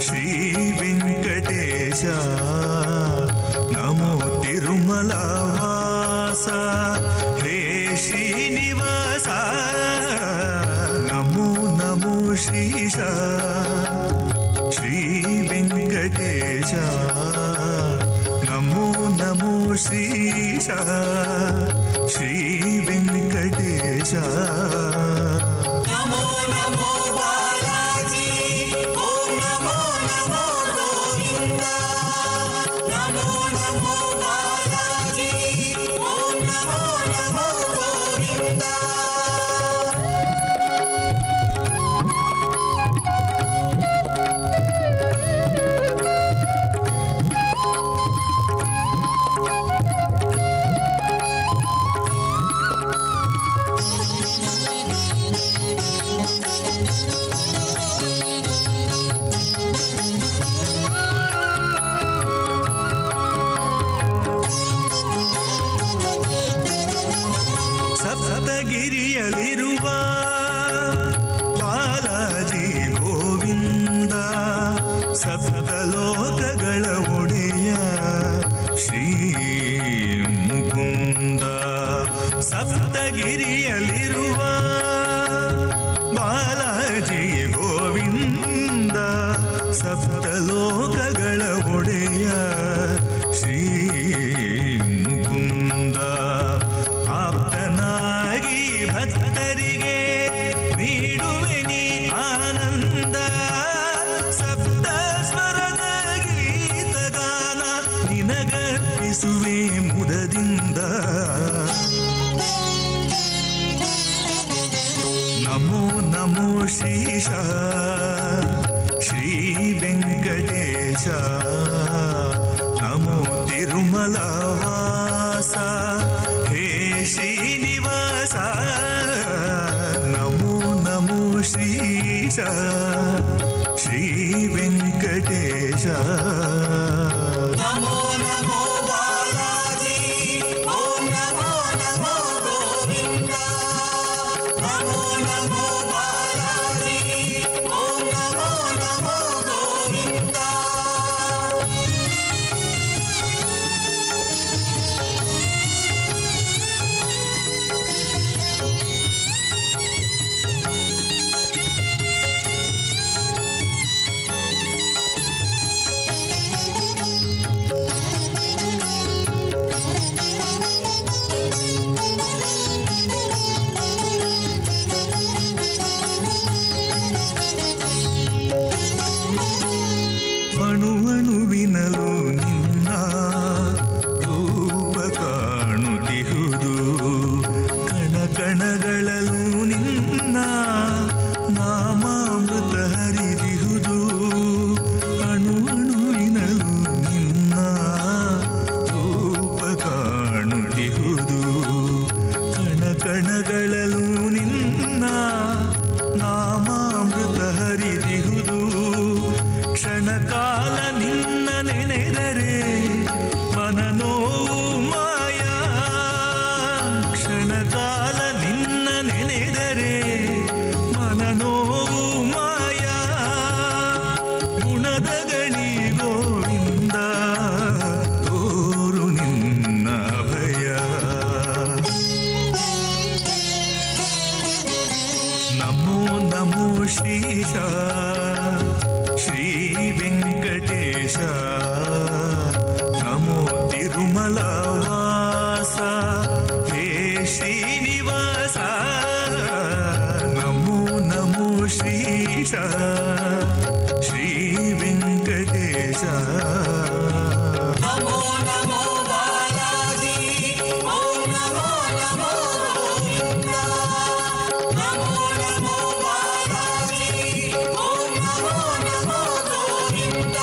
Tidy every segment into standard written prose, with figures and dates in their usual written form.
ಶ್ರೀ ವೆಂಕಟೇಶ ನಮೋ ತಿರುಮಲ ವಾಸ ಹೇ ಶ್ರೀನಿವಾಸ ನಮೋ ನಮೋ ಶ್ರೀಶ ಶ್ರೀ ವೆಂಕಟೇಶ ನಮೋ ನಮೋ ಶ್ರೀಶ ಶ್ರೀ ವೆಂಕಟೇಶ ನಮೋ ನಮೋ ಬಾಲಾಜಿ ಓಂ ನಮೋ ನಮೋ ಗೋವಿಂದ ನಮೋ ನಮೋ ಬಾಲಾಜಿ ಓಂ ನಮೋ ನಮೋ ಗೋವಿಂದ ಸಪ್ತಗಿರಿಯಲ್ಲಿರುವ ಬಾಲಾಜಿ ಗೋವಿಂದ ಸಪ್ತಲೋಕಗಳ ಒಡೆಯ ಶ್ರೀ ಮುಕುಂದ ಸಪ್ತಗಿರಿಯಲ್ಲಿರುವ ಬಾಲಾಜಿ ಗೋವಿಂದ ಸಪ್ತಲೋಕಗಳ ಒಡೆಯ ಶ್ರೀ ಮುಕುಂದ ಆಪ್ತನಾಗಿ ಭಕ್ತರಿಗೆ ನೀಡುವೆ ನೀ ಆನಂದ ಸಪ್ತ ಸ್ವರದ ಗೀತಗಾನ ನಿನಗರ್ಪಿಸುವೆ ಮುದದಿಂದ ನಮೋ ನಮೋ ಶ್ರೀಶ ಶ್ರೀ ವೆಂಕಟೇಶ ನಮೋ ತಿರುಮಲ ವಾಸ ಹೇ ಶ್ರೀನಿವಾಸ ನಮೋ ನಮೋ ಶ್ರೀಶ ಶ್ರೀ ವೆಂಕಟೇಶ ನಮೋ ನಮೋ ಬಾಲಾಜಿ ಓಂ ನಮೋ ನಮೋ ಗೋವಿಂದ ನಮೋ ನಮೋ ಬಾಲಾಜಿ ಓಂ ನಮೋ ನಮೋ ಗೋವಿಂದ ಅಣುವಣುವಿನಲು ನಿನ್ನ ರೂಪ ಕಾಣುತ್ತಿಹುದು ಕಣ ಕಣಗಳಲ್ಲೂ ನಿನ್ನ ನಾಮಾಮೃತ ಹರಿದಿಹುದು ಅಣುವಣುವಿನಲು ನಿನ್ನ ರೂಪ ಕಾಣುತ್ತಿಹುದು ಕಣ ಕಣಗಳಲ್ಲೂ ನಿನ್ನ ನಾಮಾಮೃತ ಹರಿದಿಹುದು ಕ್ಷಣಕಾಲ ನಿನ್ನ ನೆನೆದರೆ ಮನನೋವು ಮಾಯ ಕ್ಷಣಕಾಲ ನಿನ್ನ ನೆನೆದರೆ ಮನನೋವು ಮಾಯ ಗುಣದ ಗಣಿ ಗೋವಿಂದ ತೋರು ನಿನ್ನ ಭಯ ನಮೋ ನಮೋ ಶ್ರೀಶ ಶ್ರೀ ವೆಂಕಟೇಶ ನಮೋ ತಿರುಮಲ ವಾಸ ಹೇ ಶ್ರೀನಿವಾಸ ನಮೋ ನಮೋ ಶ್ರೀಶ ಶ್ರೀ ವೆಂಕಟೇಶ ನಮೋ ನಮೋ ಬಾಲಾಜಿ ಓಂ ನಮೋ ನಮೋ ಗೋವಿಂದ ನಮೋ ನಮೋ ಬಾಲಾಜಿ ಓಂ ನಮೋ ನಮೋ ಗೋವಿಂದ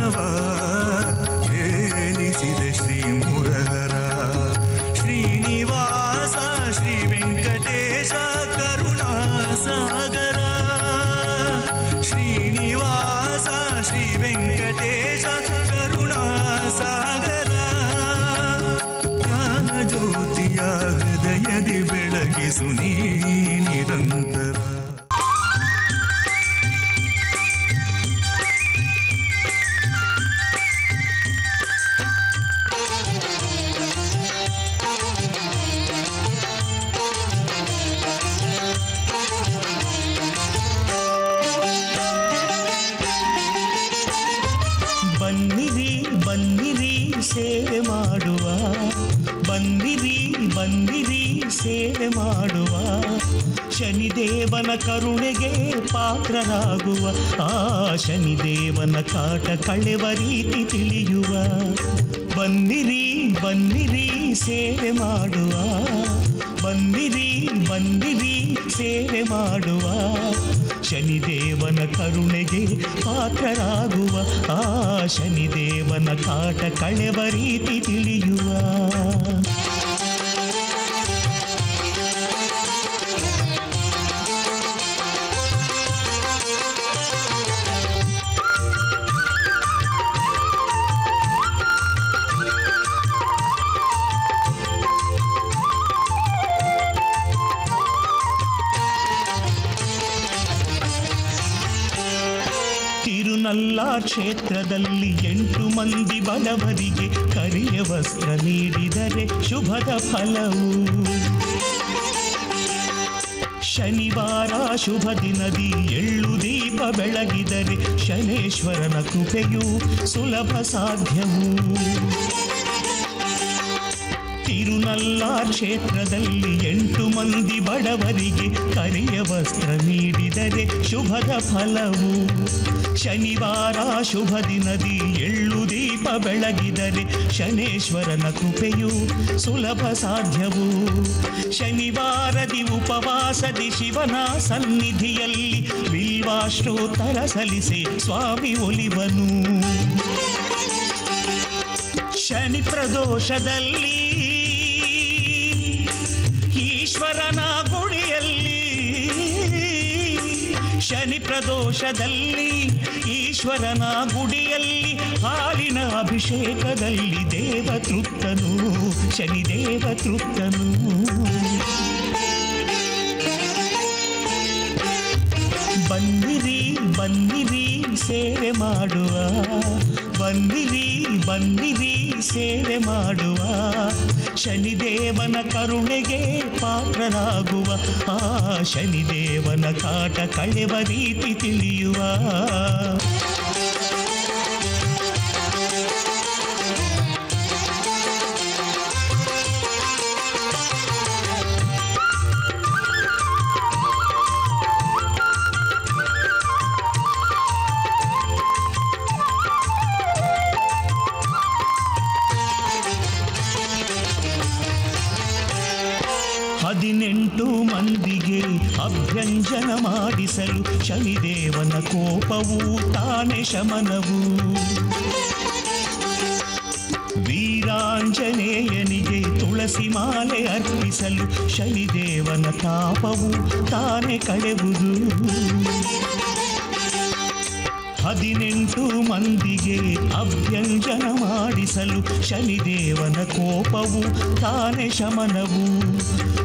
ಗುಣವ ಹೇಳಿಸಿದ ಶ್ರೀ ಮುರಹರ ಶ್ರೀನಿವಾಸ ಶ್ರೀ ವೆಂಕಟೇಶ ಕರುಣಾ ಸಾಗರ ಶ್ರೀನಿವಾಸ ಶ್ರೀ ವೆಂಕಟೇಶ ಕರುಣಾ ಸಾಗರ ಜ್ಞಾನ ಜ್ಯೋತಿಯ ಹೃದಯದಿ ಬೆಳಗಿಸು ನೀ ನಿರಂತರ. ಬನ್ನಿರಿ ಬನ್ನಿರಿ ಸೇವೆ ಮಾಡುವ, ಬನ್ನಿರಿ ಬನ್ನಿರಿ ಸೇವೆ ಮಾಡುವ, ಶನಿದೇವನ ಕರುಣೆಗೆ ಪಾತ್ರರಾಗುವ, ಆ ಶನಿದೇವನ ಕಾಟ ಕಳೆವ ರೀತಿ ತಿಳಿಯುವ. ಬನ್ನಿರಿ ಬನ್ನಿರಿ ಸೇವೆ ಮಾಡುವ, ಬನ್ನಿರಿ ಬನ್ನಿರಿ ಸೇವೆ ಮಾಡುವ, ಶನಿದೇವನ ಕರುಣೆಗೆ ಪಾತ್ರರಾಗುವ, ಆ ಶನಿದೇವನ ಕಾಟ ಕಳೆವ ರೀತಿ ತಿಳಿಯುವ. ತಿರುನಲ್ಲಾರ್ ಕ್ಷೇತ್ರದಲ್ಲಿ 8 ಮಂದಿ ಬಡವರಿಗೆ ಕರಿಯ ವಸ್ತ್ರ ನೀಡಿದರೆ ಶುಭದ ಫಲವು. ಶನಿವಾರ ಶುಭ ದಿನದಿ ಎಳ್ಳು ದೀಪ ಬೆಳಗಿದರೆ ಶನೇಶ್ವರನ ಕೃಪೆಯು ಸುಲಭ ಸಾಧ್ಯವು. ತಿರುನಲ್ಲಾರ್ ಕ್ಷೇತ್ರದಲ್ಲಿ 8 ಮಂದಿ ಬಡವರಿಗೆ ಕರಿಯ ವಸ್ತ್ರ ನೀಡಿದರೆ ಶುಭದ ಫಲವು. ಶನಿವಾರ ಶುಭ ದಿನದಿ ಎಳ್ಳು ದೀಪ ಬೆಳಗಿದರೆ ಶನೇಶ್ವರನ ಕೃಪೆಯು ಸುಲಭ ಸಾಧ್ಯವು. ಶನಿವಾರದಿ ಉಪವಾಸದಿ ಶಿವನ ಸನ್ನಿಧಿಯಲ್ಲಿ ಬಿಲ್ವಾಷ್ಟೋತ್ತರ ಸಲ್ಲಿಸಿ ಸ್ವಾಮಿ ಒಲಿವನು. ಶನಿ ಪ್ರದೋಷದಲ್ಲಿ ಈಶ್ವರನ ಗುಡಿಯಲ್ಲಿ, ಶನಿ ಪ್ರದೋಷದಲ್ಲಿ ಈಶ್ವರನ ಗುಡಿಯಲ್ಲಿ ಹಾಲಿನ ಅಭಿಷೇಕದಲ್ಲಿ ದೇವ ತೃಪ್ತನು, ಶನಿದೇವ ತೃಪ್ತನು. ಬನ್ನಿರಿ ಬನ್ನಿರಿ ಸೇವೆ ಮಾಡುವ, ಬನ್ನಿರಿ ಬನ್ನಿರಿ ಸೇವೆ ಮಾಡುವ, ಶನಿದೇವನ ಕರುಣೆಗೆ ಪಾತ್ರರಾಗುವ, ಆ ಶನಿದೇವನ ಕಾಟ ಕಳೆವ ರೀತಿ ತಿಳಿಯುವ. ಹದಿನೆಂಟು ಮಂದಿಗೆ ಅಭ್ಯಂಜನ ಮಾಡಿಸಲು ಶನಿದೇವನ ಕೋಪವು ತಾನೇ ಶಮನವು. ವೀರಾಂಜನೇಯನಿಗೆ ತುಳಸಿ ಮಾಲೆ ಅರ್ಪಿಸಲು ಶನಿದೇವನ ತಾಪವು ತಾನೇ ಕಳೆವುದು. 18 ಮಂದಿಗೆ ಅಭ್ಯಂಜನ ಮಾಡಿಸಲು ಶನಿದೇವನ ಕೋಪವು ತಾನೇ ಶಮನವು.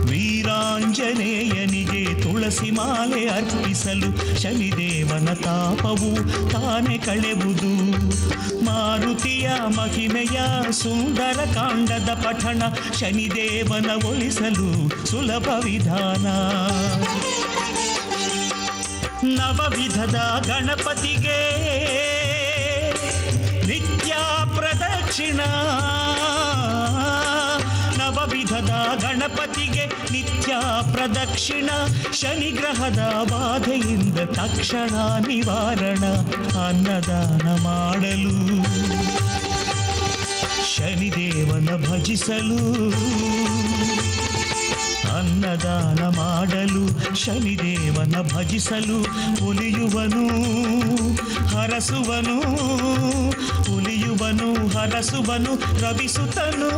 ವೀರಾಂಜನೇಯನಿಗೆ ತುಳಸಿ ಮಾಲೆ ಅರ್ಪಿಸಲು ಶನಿದೇವನ ತಾಪವು ತಾನೇ ಕಳೆವುದು. ಮಾರುತಿಯ ಮಹಿಮೆಯ ಸುಂದರ ಕಾಂಡದ ಪಠಣ ಶನಿದೇವನ ಒಲಿಸಲು ಸುಲಭ ವಿಧಾನ. ನವವಿಧದ ಗಣಪತಿಗೆ ನಿತ್ಯ ಪ್ರದಕ್ಷಿಣ, ನವವಿಧದ ಗಣಪತಿಗೆ ನಿತ್ಯ ಪ್ರದಕ್ಷಿಣ, ಶನಿಗ್ರಹದ ಬಾಧೆಯಿಂದ ತಕ್ಷಣ ನಿವಾರಣ. ಅನ್ನದಾನ ಮಾಡಲು ಶನಿದೇವನ ಭಜಿಸಲು ಅನ್ನದಾನ ಮಾಡಲು ಶನಿದೇವನ ಭಜಿಸಲು ಒಲಿಯುವನು ಹರಸುವನು ಒಲಿಯುವನು ಹರಸುವನು ರವಿಸುತ್ತನು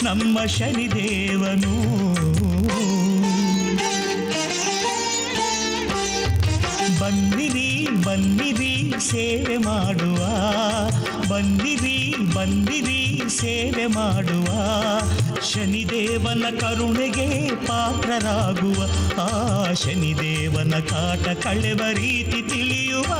ನಮ್ಮ ಶನಿದೇವನು. ಬನ್ನಿರಿ ಬನ್ನಿರಿ ಸೇವೆ ಮಾಡುವ, ಬನ್ನಿರಿ ಬನ್ನಿರಿ ಸೇವೆ ಮಾಡುವ, ಶನಿದೇವನ ಕರುಣೆಗೆ ಪಾತ್ರರಾಗುವ, ಆ ಶನಿದೇವನ ಕಾಟ ಕಳೆವ ರೀತಿ ತಿಳಿಯುವ.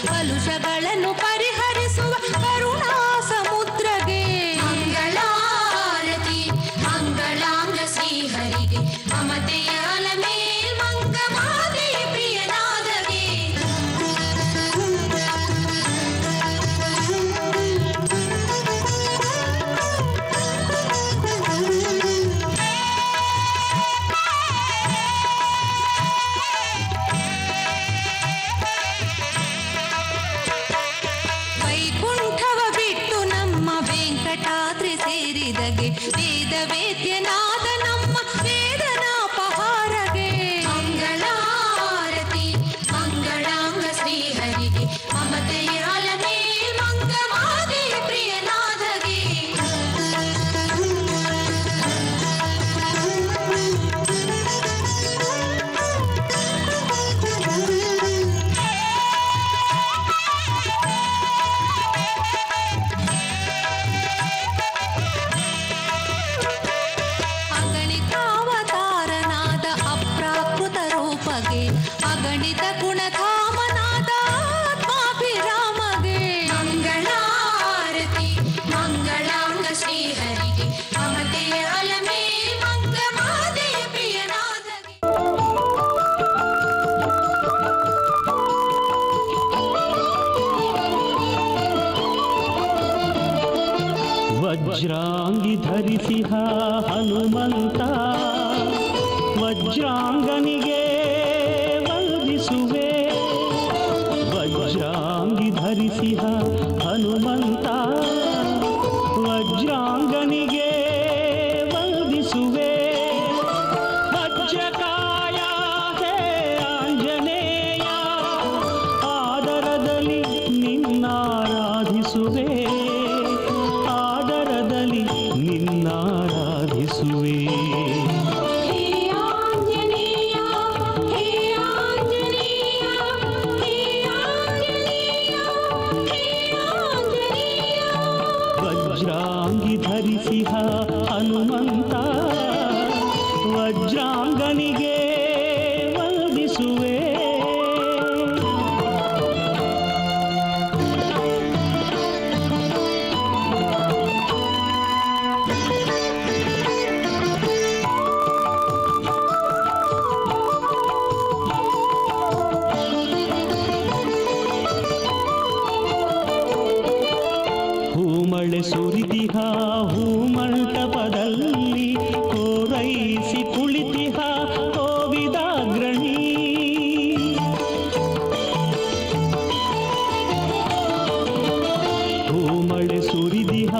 ಕಲುಷಗಳನ್ನು ಪರಿಹರಿಸುವ ಕರುಣಾ ಸಮುದ್ರಗೆ ಮಂಗಳಾರತಿ ಮಂಗಳಾಂಗ ಶ್ರೀಹರಿಗೆ ಮಮತೆಯ ಅಲಮೇ ಮಂಗಮಾದೆ ಪ್ರಿಯನಾದಗೆ ವೇದ ವೇದ್ಯನಾದ ನಮ್ಮ ವೇದನಾಪಹಾರಗೆ ಮಂಗಳಾರತಿ ಮಂಗಳಾಂಗ ಶ್ರೀಹರಿಗೆ ಮಮತೆಯ ಅಲಮೇ ಮಂಗಮಾದೆ ಪ್ರಿಯನಾದಗೆ ಅಗಣಿತ ಗುಣಧಾಮನಾದ ಆತ್ಮಾಭಿರಾಮಗೆ ಮಂಗಳಾರತಿ ಮಂಗಳಾಂಗ ಶ್ರೀಹರಿಗೆ ಮಮತೆಯ ಅಲಮೇ ಮಂಗಮಾದೆ ಪ್ರಿಯನಾದಗೆ ವಜ್ರಾಂಗಿ ಧರಿಸಿಹ ಹನುಮಂತ ವಜ್ರಾಂಗನಿಗೆ ವಜ್ರಾಂಗಿ ಧರಿಸಿಹ ಹನುಮಂತ ವಜ್ರಾಂಗನಿಗೆ ವಂದಿಸುವೆ ವಜ್ರಕಾಯ ಹೇ ಆಂಜನೇಯ ಆದರದಲ್ಲಿ ನಿನ್ನಾರಾಧಿಸುವೆ ಆದರದಲ್ಲಿ ನಿನ್ನಾರಾಧಿಸುವೆ ಹೇ ಆಂಜನೇಯ ಹೇ ಆಂಜನೇಯ ವಜ್ರಾಂಗಿ ಧರಿಸಿಹ ಹನುಮಂತ ವಜ್ರಾಂಗನಿಗೆ ವಂದಿಸುವೆ. ಹೂಮಳೆ ಸುರಿದಿಹ ಹೂಮಂಟಪದಲ್ಲಿ ಕೋರೈಸಿ ಕುಳಿತಿಹ ಕೋವಿದಾಗ್ರಣಿ. ಹೂಮಳೆ ಸುರಿದಿಹ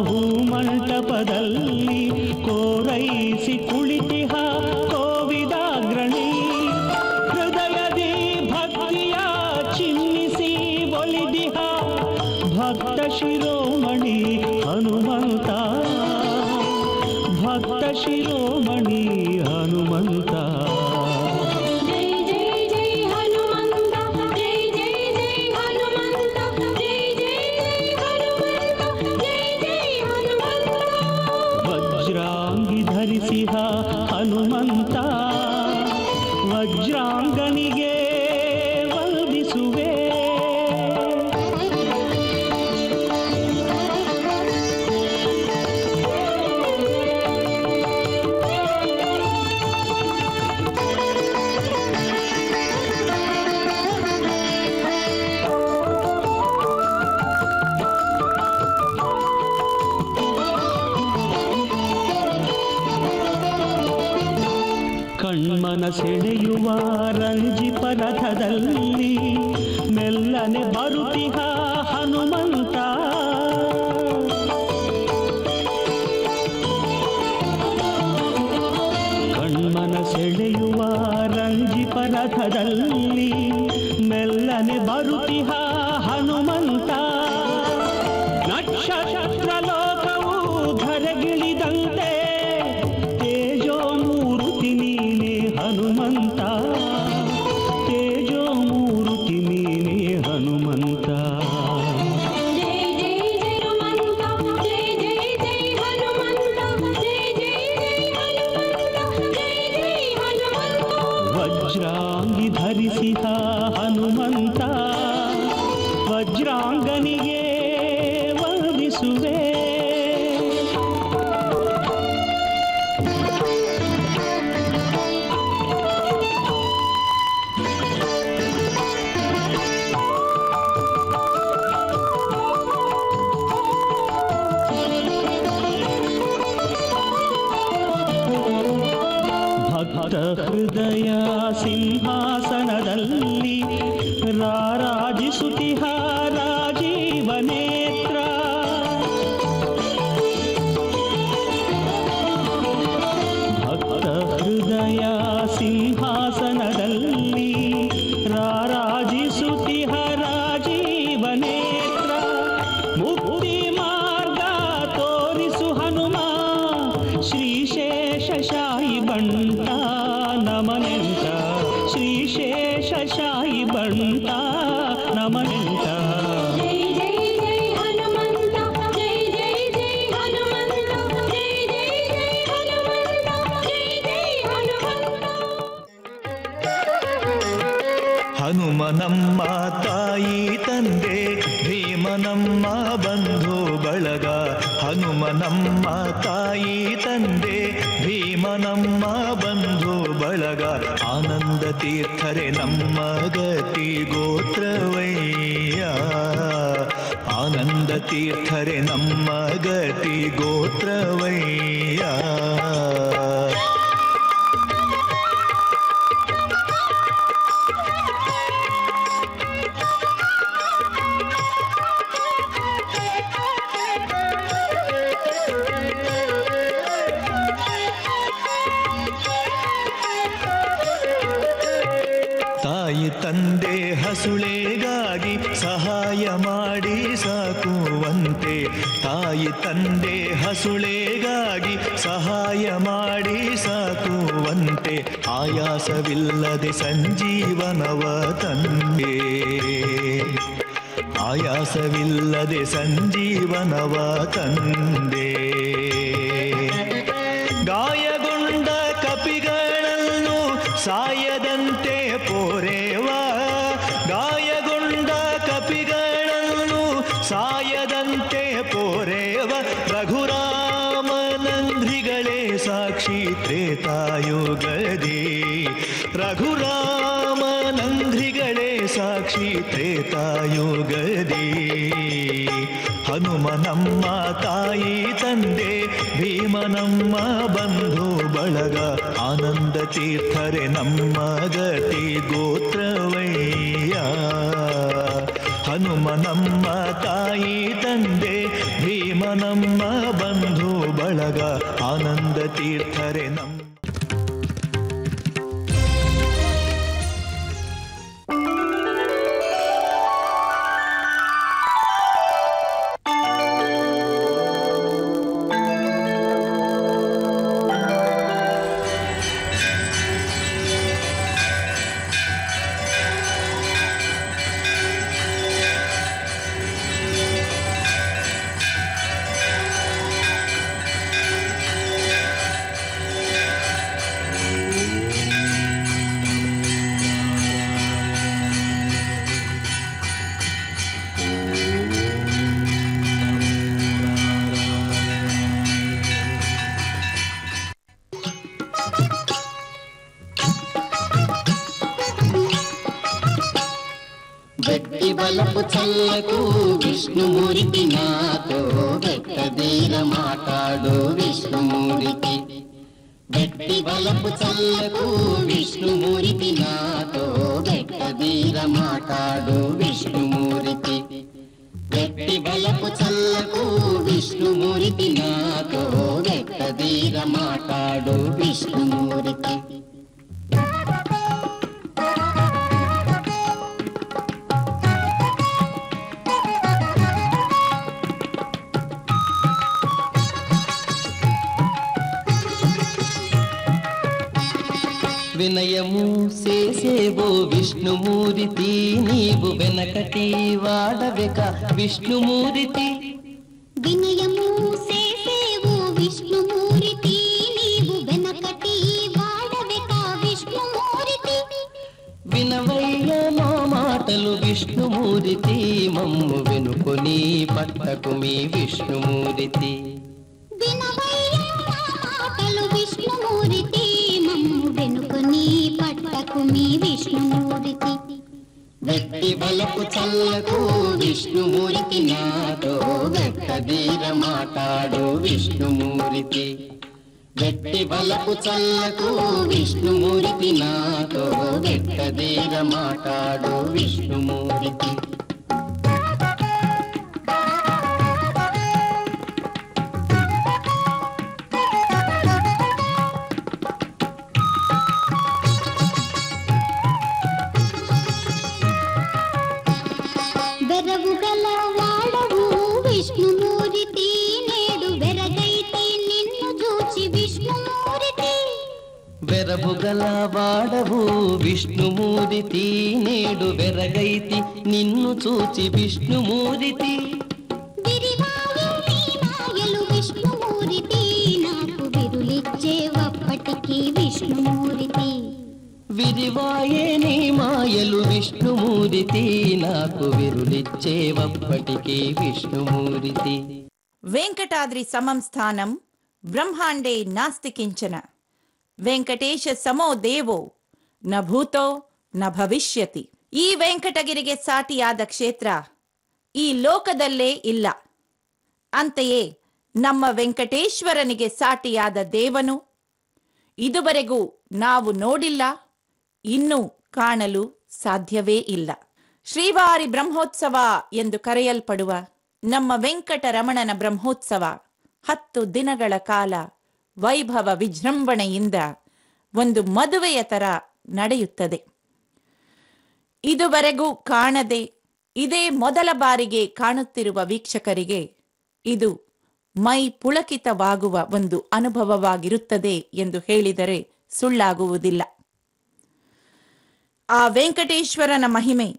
ಹೂಮಂಟಪದಲ್ಲಿ ಕೋರೈಸಿ ಕುಳಿತಿಹ ಕೋವಿದಾಗ್ರಣಿ. ಹೃದಯದಿ ಭಕ್ತಿಯ ಚಿಮ್ಮಿಸಿ ಒಲಿದಿಹ ಭಕ್ತ ಶಿರೋಮಣಿ ಹನುಮಂತ, ಭಕ್ತ ಶಿರೋಮಣಿ ಹನುಮಂತ. ಜೈ ಜೈ ಜೈ ಹನುಮಂತ, ಜೈ ಜೈ ಜೈ ಹನುಮಂತ, ಜೈ ಜೈ ಜೈ ಹನುಮಂತ, ಜೈ ಜೈ ಹನುಮಂತ. ವಜ್ರಾಂಗಿ ಧರಿಸಿಹ ಹನುಮಂತ ವಜ್ರಾಂಗನಿಗೆ ವಂದಿಸುವೆ. ಕಣ್ಮನ ಸೆಳೆಯುವ ರಂಜಿಪ ರಥದಲ್ಲಿ ಮೆಲ್ಲನೆ ಬರುತ್ತಿಹ ಹನುಮಂತ. ಕಣ್ಮನ ಸೆಳೆಯುವ ರಂಜಿಪ ರಥದಲ್ಲಿ ಮೆಲ್ಲನೆ ಬರುತ್ತಿಹ ಹನುಮಂತ. ನಕ್ಷತ್ರ ಲೋಕವು ಧರೆಗಿಳಿದಂತೆ ತೇಜೋಮೂರ್ತಿ ನೀನೆ ಹನುಮಂತ, ತೇಜೋಮೂರ್ತಿ ನೀನೆ ಹನುಮಂತ. ಜೈ ಜೈ ಜೈ ಹನುಮಂತ, ಜೈ ಜೈ ಜೈ ಹನುಮಂತ, ಜೈ ಜೈ ಜೈ ಹನುಮಂತ, ಜೈ ಜೈ ಹನುಮಂತ. ವಜ್ರಾಂಗಿ ಧರಿಸಿಹ ಹನುಮಂತ ವಜ್ರಾಂಗನಿಗೆ ವಂದಿಸುವೆ. ಭಕ್ತ ಹೃದಯ ಸಿಂಹಾಸನದಲ್ಲಿ ರಾರಾಜಿಸುತ್ತಿಹ ರಾಜೀವ ನೇತ್ರ. ಭಕ್ತ ಹೃದಯ ಸಿಂಹಾಸನದಲ್ಲಿ ರಾರಾಜಿಸುತ್ತಿಹ ರಾಜೀವ ನೇತ್ರ. ಮುಕ್ತಿ ಮಾರ್ಗ ತೋರಿಸು ಹನುಮ ಶ್ರೀಶೇಷಶಾಹಿ ಬಂಟ ನಮನೆಂತ, ಶ್ರೀಶೇಷಶಾಹಿ ಬಂಟ ನಮನೆಂತ. ಜೈ ಜೈ ಜೈ ಹನುಮಂತ, ಜೈ ಜೈ ಜೈ ಹನುಮಂತ, ಜೈ ಜೈ ಜೈ ಹನುಮಂತ, ಜೈ ಜೈ ಹನುಮಂತ. ಹನುಮನಮ್ಮ ತಾಯಿ ತಂದೆ ಭೀಮನಮ್ಮ ಬಂಧು ಬಳಗ. ಹನುಮನಮ್ಮ ತಾಯಿ ತಂದೆ ಭೀಮನಮ್ಮ ಬಂಧು ಬಳಗ. ಆನಂದ ತೀರ್ಥರೆ ನಮ್ಮ ಗತಿ ಗೋತ್ರವಯ್ಯ, ಆನಂದ ತೀರ್ಥರೆ ನಮ್ಮ ಗತಿ ಗೋತ್ರವಯ್ಯ. ತಾಯಿ ತಂದೆ ಹಸುಳೆಗಾಗಿ ಸಹಾಯ ಮಾಡಿ ಸಾಕುವಂತೆ, ತಾಯಿ ತಂದೆ ಹಸುಳೆಗಾಗಿ ಸಹಾಯ ಮಾಡಿ ಸಾಕುವಂತೆ, ಆಯಾಸವಿಲ್ಲದೆ ಸಂಜೀವನವ ತಂದೆ, ಆಯಾಸವಿಲ್ಲದೆ ಸಂಜೀವನವ ತಂದೆ. ಗಾಯಗೊಂಡ ಕಪಿಗಳನ್ನು ಸಾಯದಂತೆ ಪೋರೆವ, ಗಾಯಗೊಂಡ ಕಪಿಗಳನ್ನು ಸಾಯದಂತೆ ಪೋರೆವ ರಘುರಾಮನಂದ್ರಿಗಳೇ ಸಾಕ್ಷಿ ತ್ರೇತಾಯುಗದಿ. ರಘುರಾಮನಂದ್ರಿಗಳೇ ಸಾಕ್ಷಿ ತ್ರೇತಾಯುಗದಿ. ಹನುಮನಮ್ಮ ತಾಯಿ ತಂದೆ ಭೀಮನಮ್ಮ ಬಂಧು ಬಳಗ ಆನಂದ ತೀರ್ಥರೆ ನಮ್ಮ ಗತಿ ಗೋತ್ರವಯ್ಯ. ಹನುಮನಮ್ಮ ತಾಯಿ ತಂದೆ ಭೀಮನಮ್ಮ ಬಂಧು ಬಳಗ ಆನಂದ ತೀರ್ಥರೆ ನಮ್ಮ. గట్టి బలపు చల్లకు విష్ణుమూర్తి నాతో గట్టదీర మాట్లాడు విష్ణుమూర్తి. గట్టి బలపు చల్లకు విష్ణుమూర్తి నాతో గట్టదీర మాట్లాడు విష్ణుమూర్తి. గట్టి బలపు చల్లకు విష్ణుమూర్తి నాతో గట్టదీర మాట్లాడు విష్ణుమూర్తి. వినయము చేసేవో విష్ణుమూర్తి, నీవు వెనకటి వాడవెక విష్ణుమూర్తి. వినయము చేసేవో విష్ణుమూర్తి, నీవు వెనకటి వాడవెక విష్ణుమూర్తి. వినవయ్య మా మాటలు విష్ణుమూర్తి, మమ్ము వెనుకొని పట్టకు మీ విష్ణుమూర్తి. వినవయ్య మా మాటలు విష్ణుమూర్తి, మమ్ము వెనుకొని పట్టకు మీ విష్ణుమూర్తి. గట్టి బలపు చల్లకు విష్ణుమూర్తి నాతో గట్టదీర మాట్లాడు విష్ణుమూర్తి. గట్టి బలపు చల్లకు విష్ణుమూర్తి నాతో గట్టదీర మాట్లాడు విష్ణుమూర్తి. వెరవు గల వాడవు విష్ణుమూర్తి, నేడు వెరగైతి నిన్ను చూచి విష్ణుమూర్తి. వెరబు గల వాడవు విష్ణుమూర్తి, నేడు వెరగైతి నిన్ను చూచి విష్ణుమూర్తి. విరివాయు నీ మాయలు విష్ణుమూర్తి, నాకు విరులిచ్చేవప్పటికీ విష్ణుమూర్తి. విరివాయే నీ మాయలు విష్ణుమూర్తి, నాకు విరులిచ్చేవప్పటికీ విష్ణుమూర్తి. వెంకటాద్రి సమం స్థానం బ్రహ్మాండే నాస్తి కించన. వెంకಟೇಶ ಸಮೋ ದೇವೋ ನ ಭೂತೋ ನ ಭವಿಷ್ಯತಿ. ಈ ವೆಂಕಟಗಿರಿಗೆ ಸಾಟಿಯಾದ ಕ್ಷೇತ್ರ ಈ ಲೋಕದಲ್ಲೇ ಇಲ್ಲ. ಅಂತೆಯೇ ನಮ್ಮ ವೆಂಕಟೇಶ್ವರನಿಗೆ ಸಾಟಿಯಾದ ದೇವನು ಇದುವರೆಗೂ ನಾವು ನೋಡಿಲ್ಲ, ಇನ್ನೂ ಕಾಣಲು ಸಾಧ್ಯವೇ ಇಲ್ಲ. ಶ್ರೀವಾರಿ ಬ್ರಹ್ಮೋತ್ಸವ ಎಂದು ಕರೆಯಲ್ಪಡುವ ನಮ್ಮ ವೆಂಕಟರಮಣನ ಬ್ರಹ್ಮೋತ್ಸವ 10 ದಿನಗಳ ಕಾಲ ವೈಭವ ವಿಜೃಂಭಣೆಯಿಂದ ಒಂದು ಮದುವೆಯ ತರ ನಡೆಯುತ್ತದೆ. ಇದುವರೆಗೂ ಕಾಣದೆ ಇದೇ ಮೊದಲ ಬಾರಿಗೆ ಕಾಣುತ್ತಿರುವ ವೀಕ್ಷಕರಿಗೆ ಇದು ಮೈ ಪುಳಕಿತವಾಗುವ ಒಂದು ಅನುಭವವಾಗಿರುತ್ತದೆ ಎಂದು ಹೇಳಿದರೆ ಸುಳ್ಳಾಗುವುದಿಲ್ಲ. ಆ ವೆಂಕಟೇಶ್ವರನ ಮಹಿಮೆ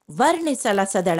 ವರ್ಣಿಸಲಸದಳ.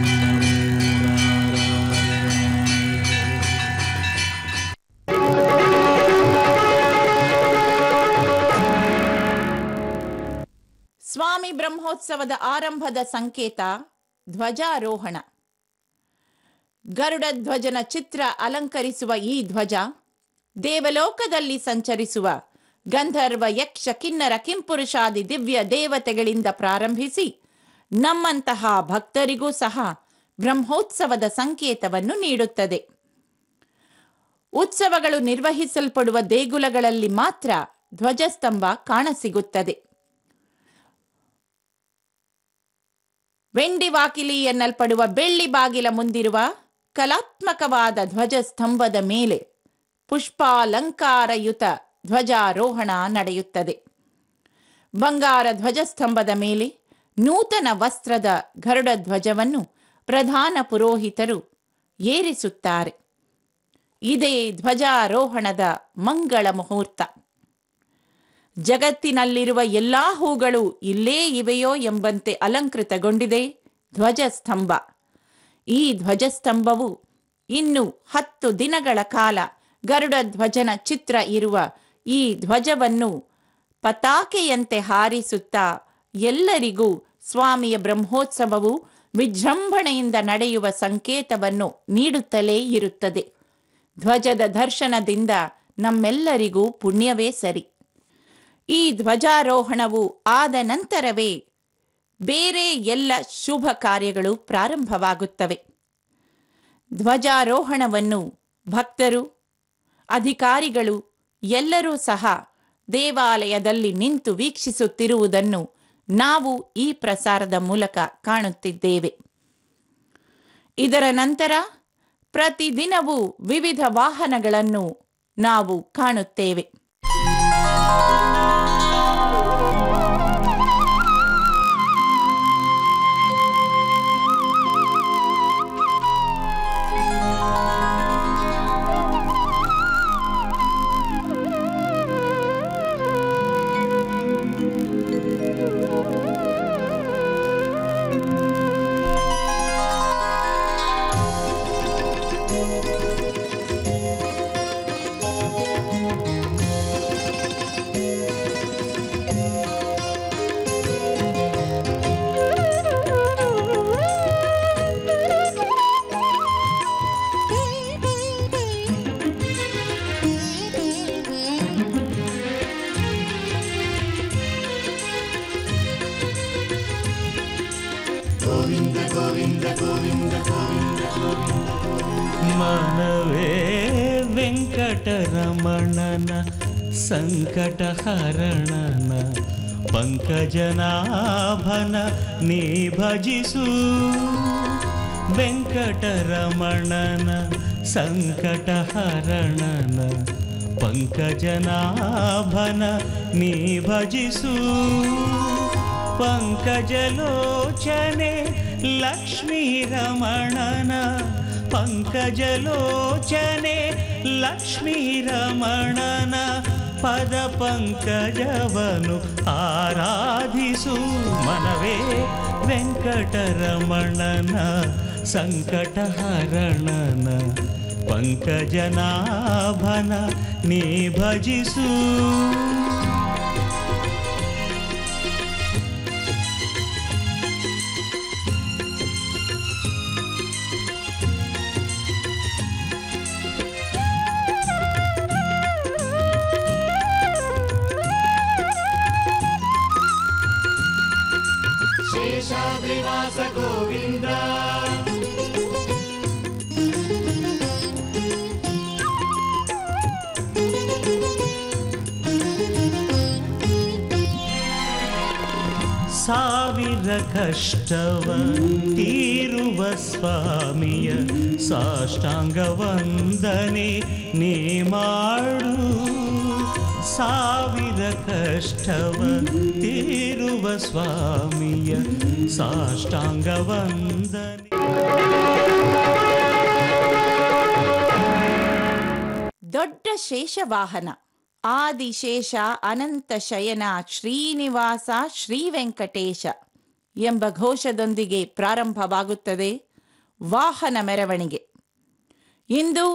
ಸ್ವಾಮಿ ಬ್ರಹ್ಮೋತ್ಸವದ ಆರಂಭದ ಸಂಕೇತ ಧ್ವಜಾರೋಹಣ. ಗರುಡ ಧ್ವಜನ ಚಿತ್ರ ಅಲಂಕರಿಸುವ ಈ ಧ್ವಜ ದೇವಲೋಕದಲ್ಲಿ ಸಂಚರಿಸುವ ಗಂಧರ್ವ, ಯಕ್ಷ, ಕಿನ್ನರ, ಕಿಂಪುರುಷಾದಿ ದಿವ್ಯ ದೇವತೆಗಳಿಂದ ಪ್ರಾರಂಭಿಸಿ ನಮ್ಮಂತಹ ಭಕ್ತರಿಗೂ ಸಹ ಬ್ರಹ್ಮೋತ್ಸವದ ಸಂಕೇತವನ್ನು ನೀಡುತ್ತದೆ. ಉತ್ಸವಗಳು ನಿರ್ವಹಿಸಲ್ಪಡುವ ದೇಗುಲಗಳಲ್ಲಿ ಮಾತ್ರ ಧ್ವಜಸ್ತಂಭ ಕಾಣಸಿಗುತ್ತದೆ. ವೆಂಡಿ ವಾಕಿಲಿ ಎನ್ನಲ್ಪಡುವ ಬೆಳ್ಳಿ ಬಾಗಿಲ ಮುಂದಿರುವ ಕಲಾತ್ಮಕವಾದ ಧ್ವಜಸ್ತಂಭದ ಮೇಲೆ ಪುಷ್ಪಾಲಂಕಾರಯುತ ಧ್ವಜಾರೋಹಣ ನಡೆಯುತ್ತದೆ. ಬಂಗಾರ ಧ್ವಜಸ್ತಂಭದ ಮೇಲೆ ನೂತನ ವಸ್ತ್ರದ ಗರುಡ ಧ್ವಜವನ್ನು ಪ್ರಧಾನ ಪುರೋಹಿತರು ಏರಿಸುತ್ತಾರೆ. ಇದೇ ಧ್ವಜಾರೋಹಣದ ಮಂಗಳ ಮುಹೂರ್ತ. ಜಗತ್ತಿನಲ್ಲಿರುವ ಎಲ್ಲಾ ಹೂಗಳು ಇಲ್ಲೇ ಇವೆಯೋ ಎಂಬಂತೆ ಅಲಂಕೃತಗೊಂಡಿದೆ ಧ್ವಜಸ್ತಂಭ. ಈ ಧ್ವಜಸ್ತಂಭವು ಇನ್ನು 10 ದಿನಗಳ ಕಾಲ ಗರುಡ ಧ್ವಜನ ಚಿತ್ರ ಇರುವ ಈ ಧ್ವಜವನ್ನು ಪತಾಕೆಯಂತೆ ಹಾರಿಸುತ್ತಾ ಎಲ್ಲರಿಗೂ ಸ್ವಾಮಿಯ ಬ್ರಹ್ಮೋತ್ಸವವು ವಿಜೃಂಭಣೆಯಿಂದ ನಡೆಯುವ ಸಂಕೇತವನ್ನು ನೀಡುತ್ತಲೇ ಇರುತ್ತದೆ. ಧ್ವಜದ ದರ್ಶನದಿಂದ ನಮ್ಮೆಲ್ಲರಿಗೂ ಪುಣ್ಯವೇ ಸರಿ. ಈ ಧ್ವಜಾರೋಹಣವು ಆದ ನಂತರವೇ ಬೇರೆ ಎಲ್ಲ ಶುಭ ಕಾರ್ಯಗಳು ಪ್ರಾರಂಭವಾಗುತ್ತವೆ. ಧ್ವಜಾರೋಹಣವನ್ನು ಭಕ್ತರು, ಅಧಿಕಾರಿಗಳು ಎಲ್ಲರೂ ಸಹ ದೇವಾಲಯದಲ್ಲಿ ನಿಂತು ವೀಕ್ಷಿಸುತ್ತಿರುವುದನ್ನು ನಾವು ಈ ಪ್ರಸಾರದ ಮೂಲಕ ಕಾಣುತ್ತಿದ್ದೇವೆ. ಇದರ ನಂತರ ಪ್ರತಿದಿನವೂ ವಿವಿಧ ವಾಹನಗಳನ್ನು ನಾವು ಕಾಣುತ್ತೇವೆ. ಮನವೇ ವೆಂಕಟರಮಣನ ಸಂಕಟಹರಣನ ಪಂಕಜನಾಭನ ನೀ ಭಜಿಸು. ವೆಂಕಟರಮಣನ ಸಂಕಟಹರಣನ ಪಂಕಜನಾಭನ ನೀ ಭಜಿಸು. ಪಂಕಜಲೋಚನೆ ಲಕ್ಷ್ಮೀ ರಮಣನ ಪಂಕಜಲೋಚನೆ ಲಕ್ಷ್ಮೀ ರಮಣನ ಪದ ಪಂಕಜವನು ಆರಾಧಿಸು. ಮನವೇ ವೆಂಕಟರಮಣನ ಸಂಕಟಹರಣನ ಪಂಕಜನಾಭನ ನೀ ಭಜಿಸು. ಶೇಷಾದ್ರಿವಾಸ ಗೋವಿಂದ ಸಾವಿರ ಕಷ್ಟವ ತೀರುವ ಸ್ವಾಮಿಯ ಸಾಷ್ಟಾಂಗ ವಂದನೆ ನೀ ಮಾಡು. ಸಾವಿರ ಕಷ್ಟವ ತೀರುವ ಸ್ವಾಮಿಯ ಸಾಷ್ಟಾಂಗ ವಂದನೆ. ದೊಡ್ಡ ಶೇಷವಾಹನ ಆದಿಶೇಷ ಅನಂತ ಶಯನ ಶ್ರೀನಿವಾಸ ಶ್ರೀ ವೆಂಕಟೇಶ ಎಂಬ ಘೋಷದೊಂದಿಗೆ ಪ್ರಾರಂಭವಾಗುತ್ತದೆ ವಾಹನ ಮೆರವಣಿಗೆ. ಇಂದು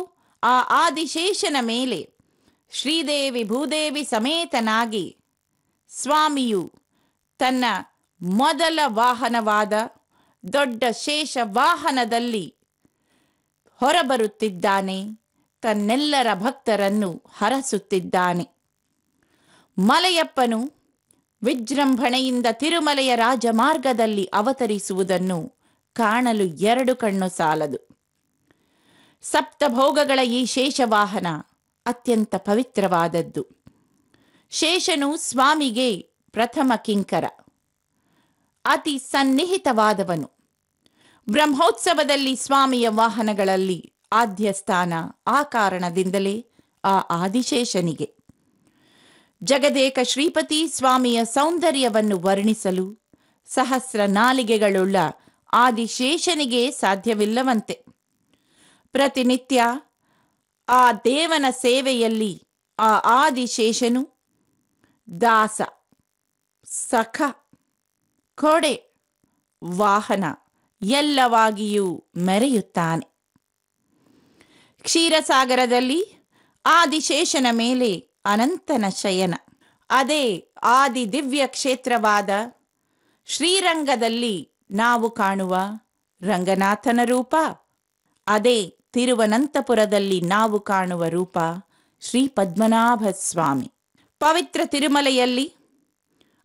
ಆ ಆದಿಶೇಷನ ಮೇಲೆ ಶ್ರೀದೇವಿ ಭೂದೇವಿ ಸಮೇತನಾಗಿ ಸ್ವಾಮಿಯು ತನ್ನ ಮೊದಲ ವಾಹನವಾದ ದೊಡ್ಡ ಶೇಷ ವಾಹನದಲ್ಲಿ ಹೊರಬರುತ್ತಿದ್ದಾನೆ. ತನ್ನೆಲ್ಲರ ಭಕ್ತರನ್ನು ಹರಸುತ್ತಿದ್ದಾನೆ. ಮಲಯಪ್ಪನು ವಿಜೃಂಭಣೆಯಿಂದ ತಿರುಮಲೆಯ ರಾಜಮಾರ್ಗದಲ್ಲಿ ಅವತರಿಸುವುದನ್ನು ಕಾಣಲು 2 ಕಣ್ಣು ಸಾಲದು. ಸಪ್ತಭೋಗಗಳ ಈ ಶೇಷವಾಹನ ಅತ್ಯಂತ ಪವಿತ್ರವಾದದ್ದು. ಶೇಷನು ಸ್ವಾಮಿಗೆ ಪ್ರಥಮ ಕಿಂಕರ, ಅತಿ ಸನ್ನಿಹಿತವಾದವನು. ಬ್ರಹ್ಮೋತ್ಸವದಲ್ಲಿ ಸ್ವಾಮಿಯ ವಾಹನಗಳಲ್ಲಿ ಆದ್ಯ ಸ್ಥಾನ ಆ ಕಾರಣದಿಂದಲೇ ಆ ಆದಿಶೇಷನಿಗೆ. ಜಗದೇಕ ಶ್ರೀಪತಿ ಸ್ವಾಮಿಯ ಸೌಂದರ್ಯವನ್ನು ವರ್ಣಿಸಲು ಸಹಸ್ರ ನಾಲಿಗೆಗಳುಳ್ಳ ಆದಿಶೇಷನಿಗೆ ಸಾಧ್ಯವಿಲ್ಲವಂತೆ. ಪ್ರತಿನಿತ್ಯ ಆ ದೇವನ ಸೇವೆಯಲ್ಲಿ ಆ ಆದಿಶೇಷನು ದಾಸ, ಸಖ, ಕೊಡೆ, ವಾಹನ ಎಲ್ಲವಾಗಿಯೂ ಮೆರೆಯುತ್ತಾನೆ. ಕ್ಷೀರಸಾಗರದಲ್ಲಿ ಆದಿಶೇಷನ ಮೇಲೆ ಅನಂತನ ಶಯನ. ಅದೇ ಆದಿ ದಿವ್ಯ ಕ್ಷೇತ್ರವಾದ ಶ್ರೀರಂಗದಲ್ಲಿ ನಾವು ಕಾಣುವ ರಂಗನಾಥನ ರೂಪ. ಅದೇ ತಿರುವನಂತಪುರದಲ್ಲಿ ನಾವು ಕಾಣುವ ರೂಪ ಶ್ರೀ ಪದ್ಮನಾಭ ಸ್ವಾಮಿ. ಪವಿತ್ರ ತಿರುಮಲೆಯಲ್ಲಿ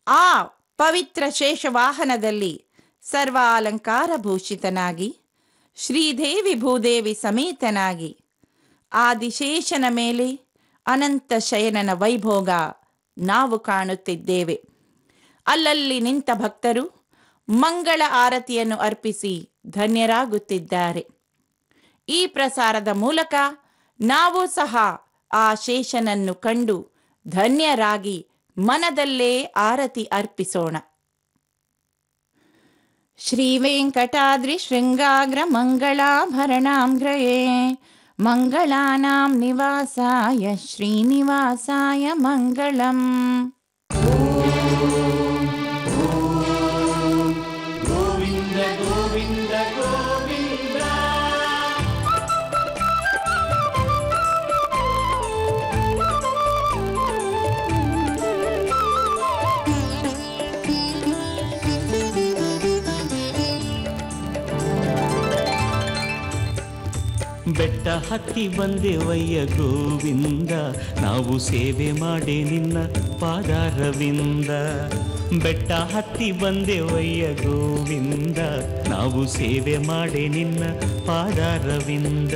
ಆ ಪವಿತ್ರ ಶೇಷವಾಹನದಲ್ಲಿ ಸರ್ವಾಲಂಕಾರ ಭೂಷಿತನಾಗಿ ಶ್ರೀದೇವಿ ಭೂದೇವಿ ಸಮೇತನಾಗಿ ಆದಿಶೇಷನ ಮೇಲೆ ಅನಂತ ಶಯನನ ವೈಭೋಗ ನಾವು ಕಾಣುತ್ತಿದ್ದೇವೆ. ಅಲ್ಲಲ್ಲಿ ನಿಂತ ಭಕ್ತರು ಮಂಗಳ ಆರತಿಯನ್ನು ಅರ್ಪಿಸಿ ಧನ್ಯರಾಗುತ್ತಿದ್ದಾರೆ. ಈ ಪ್ರಸಾರದ ಮೂಲಕ ನಾವು ಸಹ ಆ ಶೇಷನನ್ನು ಕಂಡು ಧನ್ಯರಾಗಿ ಮನದಲ್ಲೇ ಆರತಿ ಅರ್ಪಿಸೋಣ. ಶ್ರೀ ವೆಂಕಟಾದ್ರಿ ಶೃಂಗಾಗ್ರ ಮಂಗಳಾಭರಣಾಂಗ್ರಯೇ ಮಂಗಳಾನಾಂ ನಿವಾಸಾಯ ಶ್ರೀನಿವಾಸಾಯ ಮಂಗಳಂ. ಗೋವಿಂದ ಗೋವಿಂದ ಗೋವಿಂದ ಬೆಟ್ಟ ಹತ್ತಿ ಬಂದೆವಯ್ಯ ಗೋವಿಂದ, ನಾವು ಸೇವೆ ಮಾಡಿ ನಿನ್ನ ಪಾದಾರವಿಂದ. ಬೆಟ್ಟ ಹತ್ತಿ ಬಂದೆವಯ್ಯ ಗೋವಿಂದ, ನಾವು ಸೇವೆ ಮಾಡಿ ನಿನ್ನ ಪಾದಾರವಿಂದ.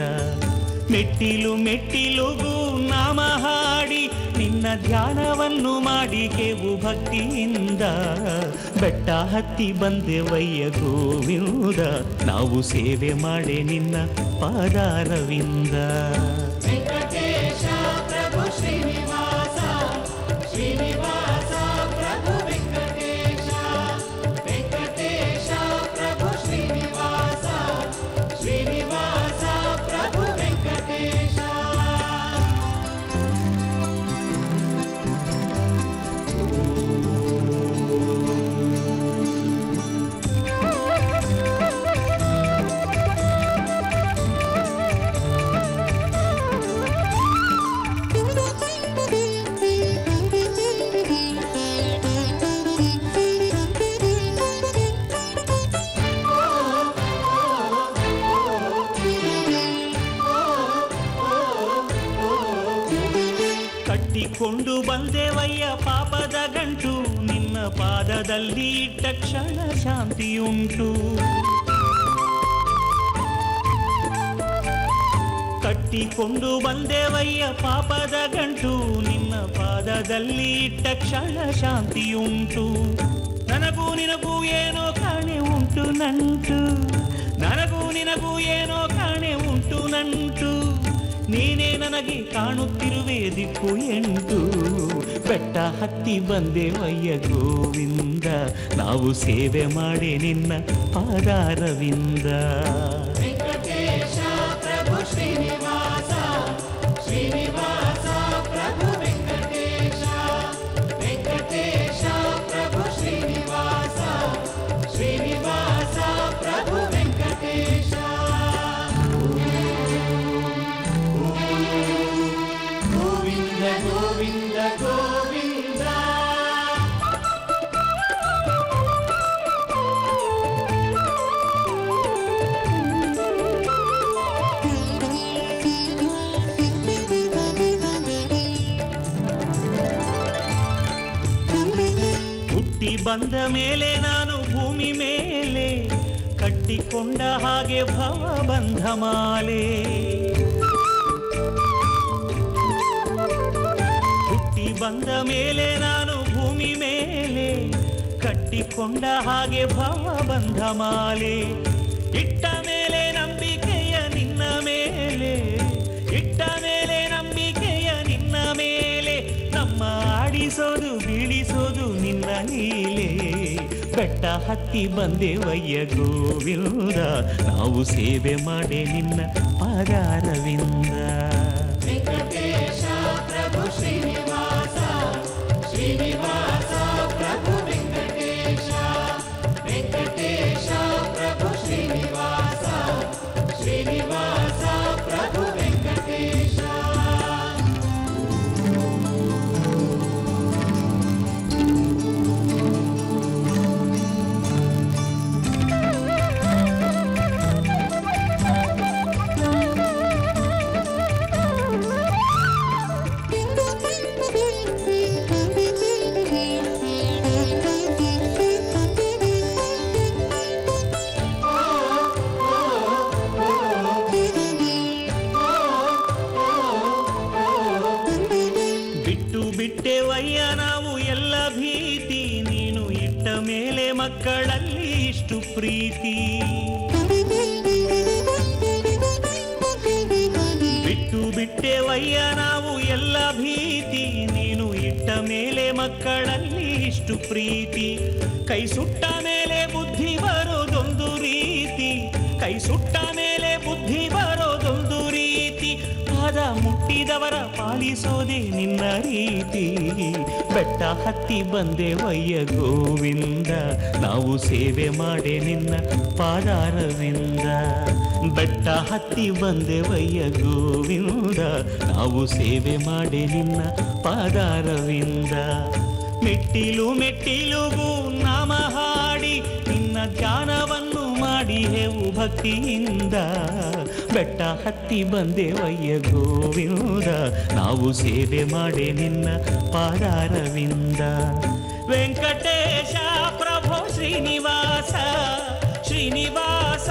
ಮೆಟ್ಟಿಲು ಮೆಟ್ಟಿಲುಗೂ ನಾಮ ಹಾಡಿ ನಿನ್ನ ಧ್ಯಾನವನ್ನು ಮಾಡಿ ಕೇವು ಭಕ್ತಿಯಿಂದ. ಬೆಟ್ಟ ಹತ್ತಿ ಬಂದೆವಯ್ಯ ಗೋವಿಂದ, ನಾವು ಸೇವೆ ಮಾಡಿ ನಿನ್ನ ಪಾದಾರವಿಂದ. ವೆಂಕಟೇಶ ಪ್ರಭು ಶ್ರೀನಿವಾಸ, ಶ್ರೀನಿವಾಸ ಪ್ರಭು ವೆಂಕಟೇಶ, ವೆಂಕಟೇಶ ಪ್ರಭು ಶ್ರೀನಿವಾಸ, ಶ್ರೀನಿವಾಸ ಪ್ರಭು ವೆಂಕಟೇಶ. ಕಟ್ಟಿಕೊಂಡು ಬಂದೆವಯ್ಯ ಪಾಪದ ಗಂಟು, ನಿನ್ನ ಪಾದದಲ್ಲಿ ಇಟ್ಟ ಕ್ಷಣ ಶಾಂತಿಯುಂಟು. ಕಟ್ಟಿಕೊಂಡು ಬಂದೆವಯ್ಯ ಪಾಪದ ಗಂಟು, ನಿನ್ನ ಪಾದದಲ್ಲಿ ಇಟ್ಟ ಕ್ಷಣ ಶಾಂತಿಯುಂಟು. ನನಗೂ ನಿನಗೂ ಏನೋ ಕಾಣೆ ಉಂಟು ನಂಟು, ನನಗೂ ನಿನಗೂ ಏನೋ ಕಾಣೆ ಉಂಟು ನಂಟು. ನೀನೇ ನನಗೆ ಕಾಣುತ್ತಿರುವೆ ದಿಕ್ಕು ಎಂಟು. ಬೆಟ್ಟ ಹತ್ತಿ ಬಂದೆವಯ್ಯ ಗೋವಿಂದ, ನಾವು ಸೇವೆ ಮಾಡಿ ನಿನ್ನ ಪಾದಾರವಿಂದ. ವೆಂಕಟೇಶ ಪ್ರಭು ಶ್ರೀನಿವಾಸ, ಶ್ರೀನಿವಾಸ ಪ್ರಭು ವೆಂಕಟೇಶ, ವೆಂಕಟೇಶ ಪ್ರಭು ಶ್ರೀನಿವಾಸ, ಶ್ರೀನಿವಾಸ ಪ್ರಭು ವೆಂಕಟೇಶ. ಗೋವಿಂದ ಗೋವಿಂದ ಗೋವಿಂದ. ಬಂದ ಮೇಲೆ ನಾನು ಭೂಮಿ ಮೇಲೆ ಕಟ್ಟಿಕೊಂಡ ಹಾಗೆ ಭವ ಬಂಧ ಮಾಲೆ. ಹುಟ್ಟಿ ಬಂದ ಮೇಲೆ ನಾನು ಭೂಮಿ ಮೇಲೆ ಕಟ್ಟಿಕೊಂಡ ಹಾಗೆ ಭವ ಬಂಧ ಮಾಲೆ. ಇಟ್ಟ ಮೇಲೆ ನಂಬಿಕೆಯ ನಿನ್ನ ಮೇಲೆ, ಇಟ್ಟ ಮೇಲೆ ನಂಬಿಕೆಯ ನಿನ್ನ ಮೇಲೆ, ನಮ್ಮ ಆಡಿಸೋದು ಬೀಳಿಸೋದು ನಿನ್ನ ಲೀಲೆ. ಬೆಟ್ಟ ಹತ್ತಿ ಬಂದೆವಯ್ಯ ಗೋವಿಂದ, ನಾವು ಸೇವೆ ಮಾಡಿ ನಿನ್ನ ಪಾದಾರವಿಂದ. ವೆಂಕಟೇಶ ಪ್ರಭು ಶ್ರೀನಿವಾಸ, ಶ್ರೀನಿವಾಸ ಪ್ರಭು ವೆಂಕಟೇಶ, ವೆಂಕಟೇಶ ಪ್ರಭು ಶ್ರೀನಿವಾಸ, ಶ್ರೀನಿವಾಸ ಪ್ರಭು ವೆಂಕಟೇಶ. ಬಿಟ್ಟೆವಯ್ಯ ನಾವು ಎಲ್ಲ ಭೀತಿ, ನೀನು ಇಟ್ಟ ಮೇಲೆ ಮಕ್ಕಳಲ್ಲಿ ಇಷ್ಟು ಪ್ರೀತಿ. ಬಿಟ್ಟು ಬಿಟ್ಟೆವಯ್ಯ ನಾವು ಎಲ್ಲ ಭೀತಿ, ನೀನು ಇಟ್ಟ ಮೇಲೆ ಮಕ್ಕಳಲ್ಲಿ ಇಷ್ಟು ಪ್ರೀತಿ. ಕೈ ಸುಟ್ಟ ಮೇಲೆ ಬುದ್ಧಿ ಬರೋದೊಂದು ರೀತಿ, ಕೈ ಸುಟ್ಟ ಮೇಲೆ ಬುದ್ಧಿ ಬರೋದೊಂದು ರೀತಿ. ಪಾದ ಮುಟ್ಟಿದವರ ಪಾಲಿಸೋದೇ ನಿನ್ನ ರೀತಿ. ಬೆಟ್ಟ ಹತ್ತಿ ಬಂದೆವಯ್ಯ ಗೋವಿಂದ, ನಾವು ಸೇವೆ ಮಾಡಿ ನಿನ್ನ ಪಾದಾರವಿಂದ. ಬೆಟ್ಟ ಹತ್ತಿ ಬಂದೆವಯ್ಯ ಗೋವಿಂದ, ನಾವು ಸೇವೆ ಮಾಡಿ ನಿನ್ನ ಪಾದಾರವಿಂದ. ಮೆಟ್ಟಿಲು ಮೆಟ್ಟಿಲುಗೂ ನಾಮ ಹಾಡಿ ನಿನ್ನ ಧ್ಯಾನವನ್ನು ಮಾಡಿ ಹೇವು ಭಕ್ತಿಯಿಂದ. ಬೆಟ್ಟ ಹತ್ತಿ ಬಂದೆವಯ್ಯ ಗೋವಿಂದ, ನಾವು ಸೇವೆ ಮಾಡಿ ನಿನ್ನ ಪಾದಾರವಿಂದ. ವೆಂಕಟೇಶ ಪ್ರಭು ಶ್ರೀನಿವಾಸ, ಶ್ರೀನಿವಾಸ